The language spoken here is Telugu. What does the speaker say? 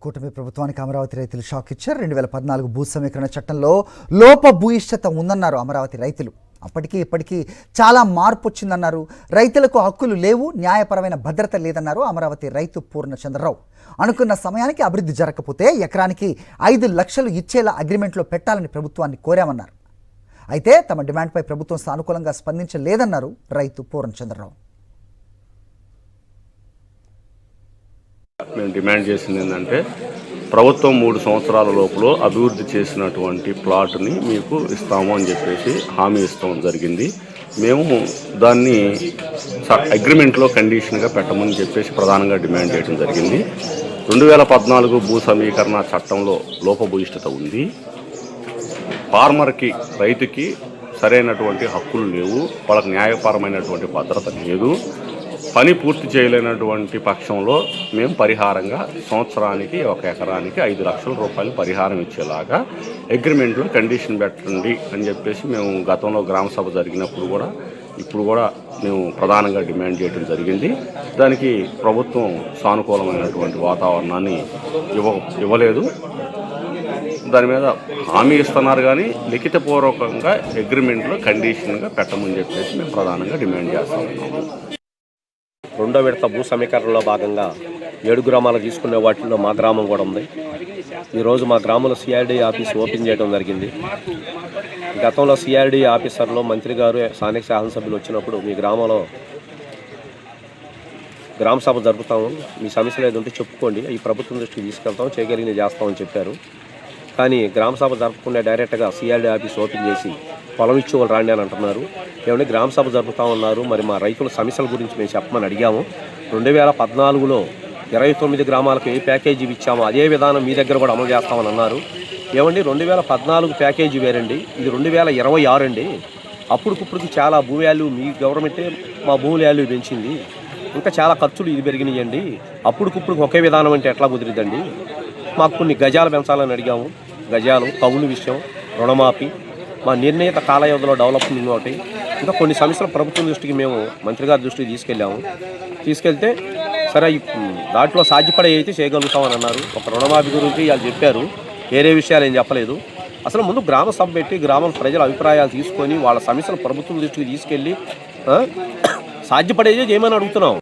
కూటమి ప్రభుత్వానికి అమరావతి రైతులు షాక్ ఇచ్చారు. 2014 భూ సమీకరణ చట్టంలో లోపభూయిష్టత ఉందన్నారు అమరావతి రైతులు. అప్పటికీ ఇప్పటికీ చాలా మార్పు వచ్చిందన్నారు. రైతులకు హక్కులు లేవు, న్యాయపరమైన భద్రత లేదన్నారు అమరావతి రైతు పూర్ణచంద్రరావు. అనుకున్న సమయానికి అభివృద్ధి జరగకపోతే ఎకరానికి 5 లక్షలు ఇచ్చేలా అగ్రిమెంట్లో పెట్టాలని ప్రభుత్వాన్ని కోరామన్నారు. అయితే తమ డిమాండ్పై ప్రభుత్వం సానుకూలంగా స్పందించలేదన్నారు రైతు పూర్ణచంద్రరావు. మేము డిమాండ్ చేసింది ఏంటంటే ప్రభుత్వం 3 సంవత్సరాల లోపల అభివృద్ధి చేసినటువంటి ప్లాట్ని మీకు ఇస్తాము అని చెప్పేసి హామీ ఇస్తాం జరిగింది. మేము దాన్ని అగ్రిమెంట్లో కండిషన్గా పెట్టమని చెప్పేసి ప్రధానంగా డిమాండ్ చేయడం జరిగింది. 2014 భూ సమీకరణ చట్టంలో లోపభూయిష్టత ఉంది. ఫార్మర్కి, రైతుకి సరైనటువంటి హక్కులు లేవు, వాళ్ళకి న్యాయపరమైనటువంటి భద్రత లేదు. పని పూర్తి చేయలేనటువంటి పక్షంలో మేము పరిహారంగా సంవత్సరానికి 1 ఎకరానికి 5 లక్షల రూపాయలు పరిహారం ఇచ్చేలాగా అగ్రిమెంట్లో కండిషన్ పెట్టండి అని చెప్పేసి మేము గతంలో గ్రామ సభ జరిగినప్పుడు కూడా ఇప్పుడు కూడా మేము ప్రధానంగా డిమాండ్ చేయడం జరిగింది. దానికి ప్రభుత్వం సానుకూలమైనటువంటి వాతావరణాన్ని ఇవ్వలేదు. దాని మీద హామీ ఇస్తున్నారు కానీ లిఖితపూర్వకంగా అగ్రిమెంట్లో కండిషన్గా పెట్టమని చెప్పేసి మేము ప్రధానంగా డిమాండ్ చేస్తూ ఉన్నాము. 2వ విడత భూ సమీకరణలో భాగంగా 7 గ్రామాలు తీసుకునే వాటిల్లో మా గ్రామం కూడా ఉంది. ఈరోజు మా గ్రామంలో సిఆర్డీ ఆఫీస్ ఓపెన్ చేయడం జరిగింది. గతంలో సిఆర్డీ ఆఫీసర్లో మంత్రి గారు, స్థానిక శాసనసభ్యులు వచ్చినప్పుడు మీ గ్రామంలో గ్రామ సభ జరుపుతాము, మీ సమస్యలు ఏదంటే చెప్పుకోండి, ఈ ప్రభుత్వం దృష్టికి తీసుకెళ్తాం, చేయగలిగినది చేస్తామని చెప్పారు. కానీ గ్రామ సభ జరుపుకునే డైరెక్ట్గా సిఆర్డీ ఆఫీస్ ఓపెన్ చేసి పొలం ఇచ్చి వాళ్ళు రాండి అని అంటున్నారు. ఏమంటే గ్రామ సభ జరుపుతా ఉన్నారు, మరి మా రైతుల సమస్యల గురించి మేము చెప్పమని అడిగాము. 2014లో 29 గ్రామాలకు ఏ ప్యాకేజీ ఇచ్చామో అదే విధానం మీ దగ్గర కూడా అమలు చేస్తామని అన్నారు. ఏమండి 2014 ప్యాకేజీ వేరండి, ఇది 2026 అండి. అప్పుడుకిప్పటికి చాలా భూ వాల్యూ, మీ గవర్నమెంటే మా భూ వాల్యూ పెంచింది, ఇంకా చాలా ఖర్చులు ఇది పెరిగినాయండి. అప్పుడుకిప్పుడు ఒకే విధానం అంటే ఎట్లా కుదిరిద్దండి? మాకు కొన్ని గజాలు పెంచాలని అడిగాము. గజాలు, కవులు విషయం, రుణమాఫీ, మా నిర్ణీత కాల వ్యవధిలో డెవలప్మెంట్ ఒకటి, ఇంకా కొన్ని సమస్యలు ప్రభుత్వం దృష్టికి మేము మంత్రి గారి దృష్టికి తీసుకెళ్తే సరే దాంట్లో సాధ్యపడే అయితే చేయగలుగుతామని అన్నారు. ఒక రుణమాఫీ గురించి వాళ్ళు చెప్పారు, వేరే విషయాలు ఏం చెప్పలేదు. అసలు ముందు గ్రామ సభ పెట్టి గ్రామం ప్రజల అభిప్రాయాలు తీసుకొని వాళ్ళ సమస్యలు ప్రభుత్వం దృష్టికి తీసుకెళ్ళి సాధ్యపడేదే చేయమని అడుగుతున్నాం.